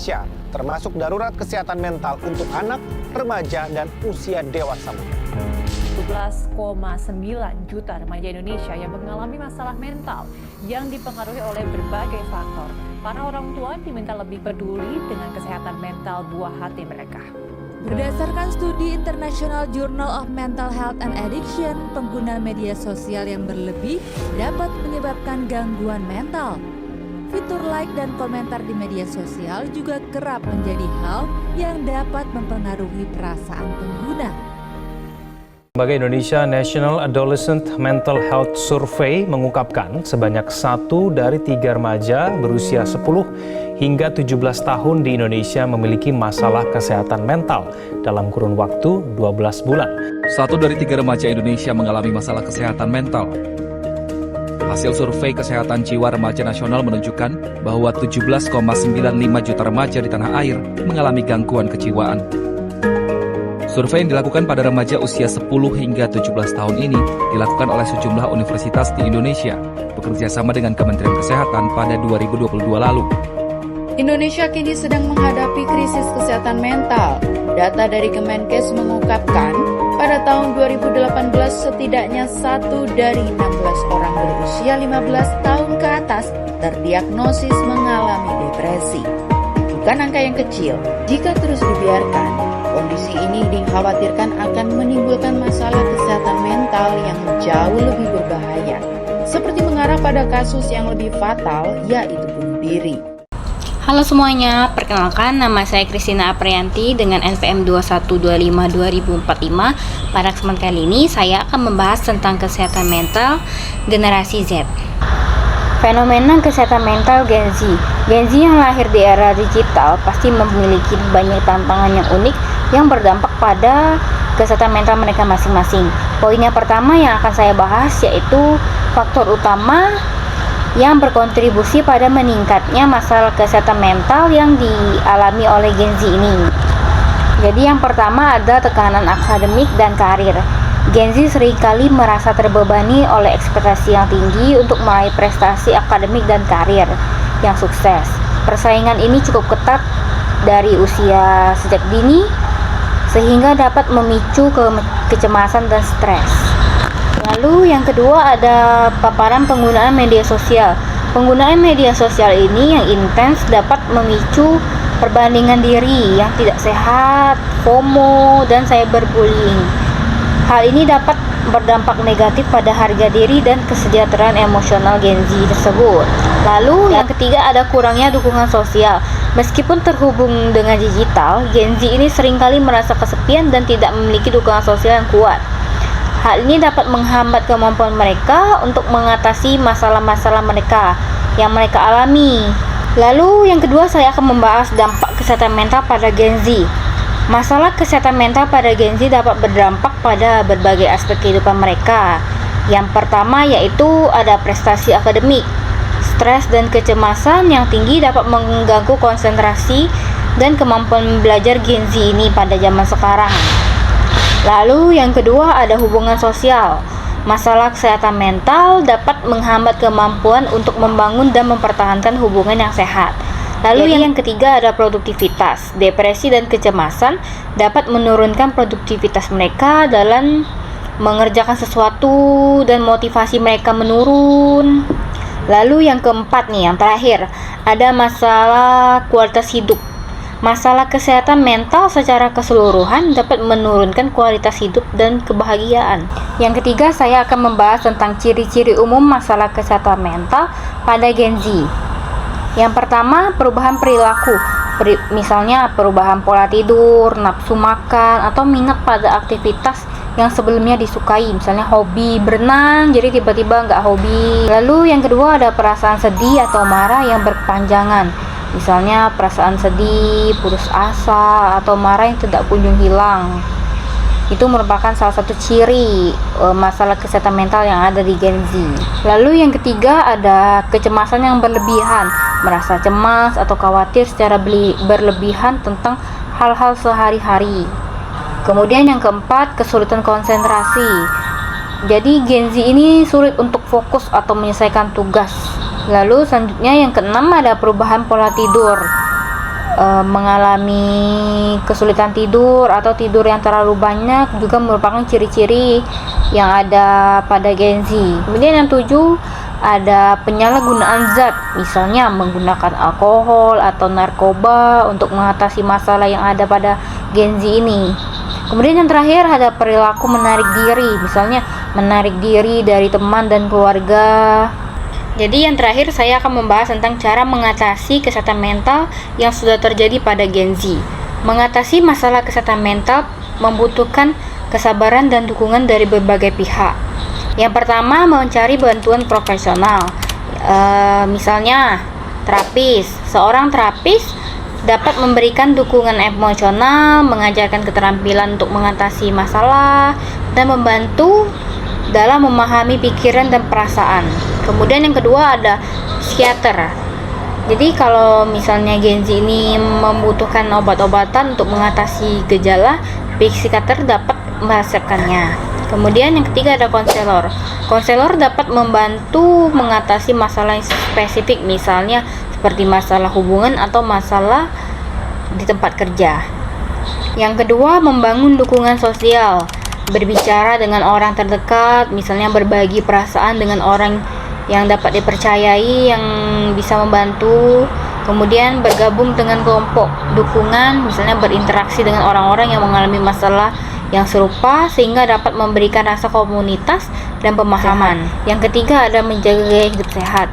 Indonesia, termasuk darurat kesehatan mental untuk anak, remaja, dan usia dewasa muda. 17,9 juta remaja Indonesia yang mengalami masalah mental yang dipengaruhi oleh berbagai faktor. Para orang tua diminta lebih peduli dengan kesehatan mental buah hati mereka. Berdasarkan studi International Journal of Mental Health and Addiction, pengguna media sosial yang berlebih dapat menyebabkan gangguan mental. Fitur like dan komentar di media sosial juga kerap menjadi hal yang dapat mempengaruhi perasaan pengguna. Lembaga Indonesia National Adolescent Mental Health Survey mengungkapkan sebanyak 1 dari 3 remaja berusia 10 hingga 17 tahun di Indonesia memiliki masalah kesehatan mental dalam kurun waktu 12 bulan. 1 dari 3 remaja Indonesia mengalami masalah kesehatan mental. Hasil survei kesehatan jiwa remaja nasional menunjukkan bahwa 17,95 juta remaja di tanah air mengalami gangguan kejiwaan. Survei yang dilakukan pada remaja usia 10 hingga 17 tahun ini dilakukan oleh sejumlah universitas di Indonesia, bekerja sama dengan Kementerian Kesehatan pada 2022 lalu. Indonesia kini sedang menghadapi krisis kesehatan mental. Data dari Kemenkes mengungkapkan, pada tahun 2018 setidaknya 1 dari 16 orang berusia 15 tahun ke atas terdiagnosis mengalami depresi. Bukan angka yang kecil, jika terus dibiarkan, kondisi ini dikhawatirkan akan menimbulkan masalah kesehatan mental yang jauh lebih berbahaya, seperti mengarah pada kasus yang lebih fatal, yaitu bunuh diri. Halo semuanya, perkenalkan nama saya Christina Aprianti dengan NPM 2125-2045. Pada kesempatan kali ini saya akan membahas tentang kesehatan mental generasi Z. Fenomena kesehatan mental Gen Z. Gen Z yang lahir di era digital pasti memiliki banyak tantangan yang unik yang berdampak pada kesehatan mental mereka masing-masing. Poin yang pertama yang akan saya bahas yaitu faktor utama yang berkontribusi pada meningkatnya masalah kesehatan mental yang dialami oleh Gen Z ini. Jadi yang pertama ada tekanan akademik dan karir. Gen Z seringkali merasa terbebani oleh ekspektasi yang tinggi untuk meraih prestasi akademik dan karir yang sukses. Persaingan ini cukup ketat dari usia sejak dini sehingga dapat memicu kecemasan dan stres. Lalu yang kedua ada paparan penggunaan media sosial. Penggunaan media sosial ini yang intens dapat memicu perbandingan diri yang tidak sehat, FOMO, dan cyberbullying. Hal ini dapat berdampak negatif pada harga diri dan kesejahteraan emosional Gen Z tersebut. Lalu yang ketiga ada kurangnya dukungan sosial. Meskipun terhubung dengan digital, Gen Z ini seringkali merasa kesepian dan tidak memiliki dukungan sosial yang kuat. Hal ini dapat menghambat kemampuan mereka untuk mengatasi masalah-masalah mereka yang mereka alami. Lalu yang kedua saya akan membahas dampak kesehatan mental pada Gen Z. Masalah kesehatan mental pada Gen Z dapat berdampak pada berbagai aspek kehidupan mereka. Yang pertama yaitu ada prestasi akademik. Stres dan kecemasan yang tinggi dapat mengganggu konsentrasi dan kemampuan belajar Gen Z ini pada zaman sekarang. Lalu yang kedua ada hubungan sosial. Masalah kesehatan mental dapat menghambat kemampuan untuk membangun dan mempertahankan hubungan yang sehat. Lalu yang ketiga ada produktivitas. Depresi dan kecemasan dapat menurunkan produktivitas mereka dalam mengerjakan sesuatu dan motivasi mereka menurun. Lalu yang keempat nih, yang terakhir, ada masalah kualitas hidup. Masalah kesehatan mental secara keseluruhan dapat menurunkan kualitas hidup dan kebahagiaan. Yang ketiga, saya akan membahas tentang ciri-ciri umum masalah kesehatan mental pada Gen Z. Yang pertama, perubahan perilaku. Misalnya perubahan pola tidur, nafsu makan, atau minat pada aktivitas yang sebelumnya disukai. Misalnya hobi berenang, jadi tiba-tiba nggak hobi. Lalu yang kedua ada perasaan sedih atau marah yang berkepanjangan. Misalnya perasaan sedih, putus asa, atau marah yang tidak kunjung hilang. Itu merupakan salah satu ciri masalah kesehatan mental yang ada di Gen Z. Lalu yang ketiga ada kecemasan yang berlebihan. Merasa cemas atau khawatir secara berlebihan tentang hal-hal sehari-hari. Kemudian yang keempat, kesulitan konsentrasi. Jadi Gen Z ini sulit untuk fokus atau menyelesaikan tugas. Lalu selanjutnya yang keenam ada perubahan pola tidur. mengalami kesulitan tidur atau tidur yang terlalu banyak juga merupakan ciri-ciri yang ada pada Gen Z. Kemudian yang 7 ada penyalahgunaan zat, misalnya menggunakan alkohol atau narkoba untuk mengatasi masalah yang ada pada Gen Z ini. Kemudian yang terakhir ada perilaku menarik diri, misalnya menarik diri dari teman dan keluarga. Jadi yang terakhir saya akan membahas tentang cara mengatasi kesehatan mental yang sudah terjadi pada Gen Z. Mengatasi masalah kesehatan mental membutuhkan kesabaran dan dukungan dari berbagai pihak. Yang pertama, mencari bantuan profesional. Misalnya terapis. Seorang terapis dapat memberikan dukungan emosional, mengajarkan keterampilan untuk mengatasi masalah, dan membantu dalam memahami pikiran dan perasaan. Kemudian yang kedua ada psikiater. Jadi kalau misalnya Gen Z ini membutuhkan obat-obatan untuk mengatasi gejala, psikiater dapat meresepkannya. Kemudian yang ketiga ada konselor. Konselor dapat membantu mengatasi masalah yang spesifik, misalnya seperti masalah hubungan atau masalah di tempat kerja. Yang kedua, membangun dukungan sosial. Berbicara dengan orang terdekat, misalnya berbagi perasaan dengan orang yang dapat dipercayai, yang bisa membantu. Kemudian bergabung dengan kelompok dukungan, misalnya berinteraksi dengan orang-orang yang mengalami masalah yang serupa sehingga dapat memberikan rasa komunitas dan pemahaman. Yang ketiga ada menjaga gaya hidup sehat.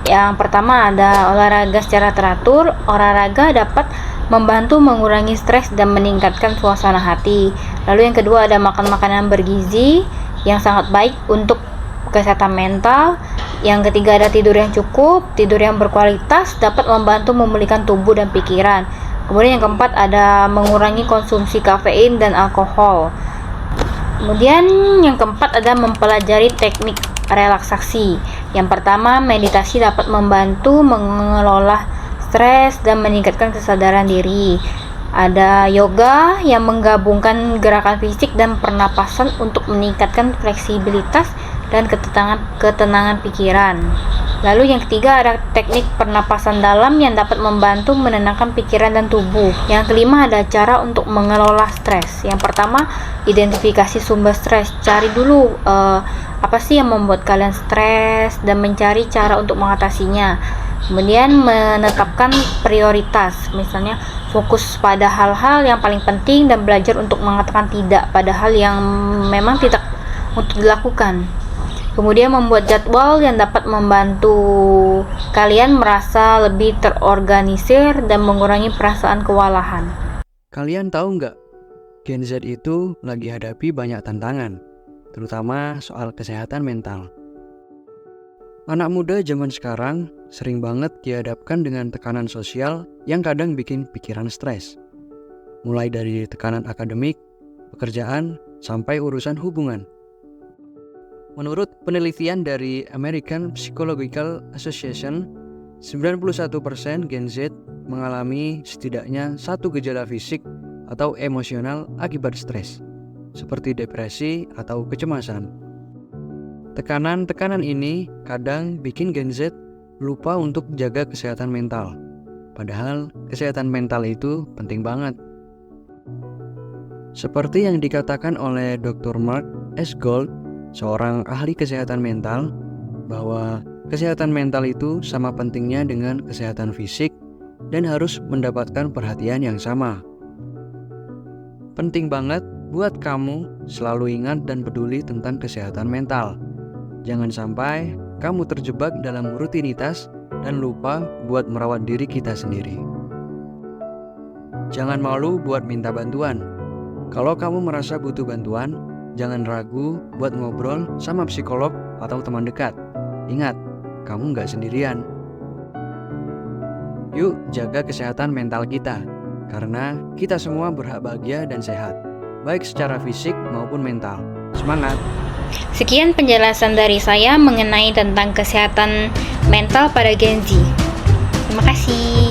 Yang pertama ada olahraga secara teratur. Olahraga dapat membantu mengurangi stres dan meningkatkan suasana hati. Lalu yang kedua ada makan makanan bergizi yang sangat baik untuk kesehatan mental. Yang ketiga ada tidur yang cukup. Tidur yang berkualitas dapat membantu memulihkan tubuh dan pikiran. Kemudian yang keempat ada mengurangi konsumsi kafein dan alkohol. Kemudian yang keempat ada mempelajari teknik relaksasi. Yang pertama, meditasi dapat membantu mengelola stres dan meningkatkan kesadaran diri. Ada yoga yang menggabungkan gerakan fisik dan pernapasan untuk meningkatkan fleksibilitas dan ketenangan pikiran. Lalu yang ketiga ada teknik pernapasan dalam yang dapat membantu menenangkan pikiran dan tubuh. Yang kelima ada cara untuk mengelola stres. Yang pertama, identifikasi sumber stres. Cari dulu apa sih yang membuat kalian stres dan mencari cara untuk mengatasinya. Kemudian menetapkan prioritas, misalnya fokus pada hal-hal yang paling penting dan belajar untuk mengatakan tidak pada hal yang memang tidak untuk dilakukan. Kemudian membuat jadwal yang dapat membantu kalian merasa lebih terorganisir dan mengurangi perasaan kewalahan. Kalian tahu nggak, Gen Z itu lagi hadapi banyak tantangan, terutama soal kesehatan mental. Anak muda zaman sekarang sering banget dihadapkan dengan tekanan sosial yang kadang bikin pikiran stres. Mulai dari tekanan akademik, pekerjaan, sampai urusan hubungan. Menurut penelitian dari American Psychological Association, 91% Gen Z mengalami setidaknya satu gejala fisik atau emosional akibat stres, seperti depresi atau kecemasan. Tekanan-tekanan ini kadang bikin Gen Z lupa untuk jaga kesehatan mental. Padahal kesehatan mental itu penting banget. Seperti yang dikatakan oleh Dr. Mark S. Gold, seorang ahli kesehatan mental, bahwa kesehatan mental itu sama pentingnya dengan kesehatan fisik dan harus mendapatkan perhatian yang sama. Penting banget buat kamu selalu ingat dan peduli tentang kesehatan mental. Jangan sampai kamu terjebak dalam rutinitas dan lupa buat merawat diri kita sendiri. Jangan malu buat minta bantuan. Kalau kamu merasa butuh bantuan, jangan ragu buat ngobrol sama psikolog atau teman dekat. Ingat, kamu nggak sendirian. Yuk jaga kesehatan mental kita, karena kita semua berhak bahagia dan sehat, baik secara fisik maupun mental. Semangat! Sekian penjelasan dari saya mengenai tentang kesehatan mental pada Gen Z. Terima kasih.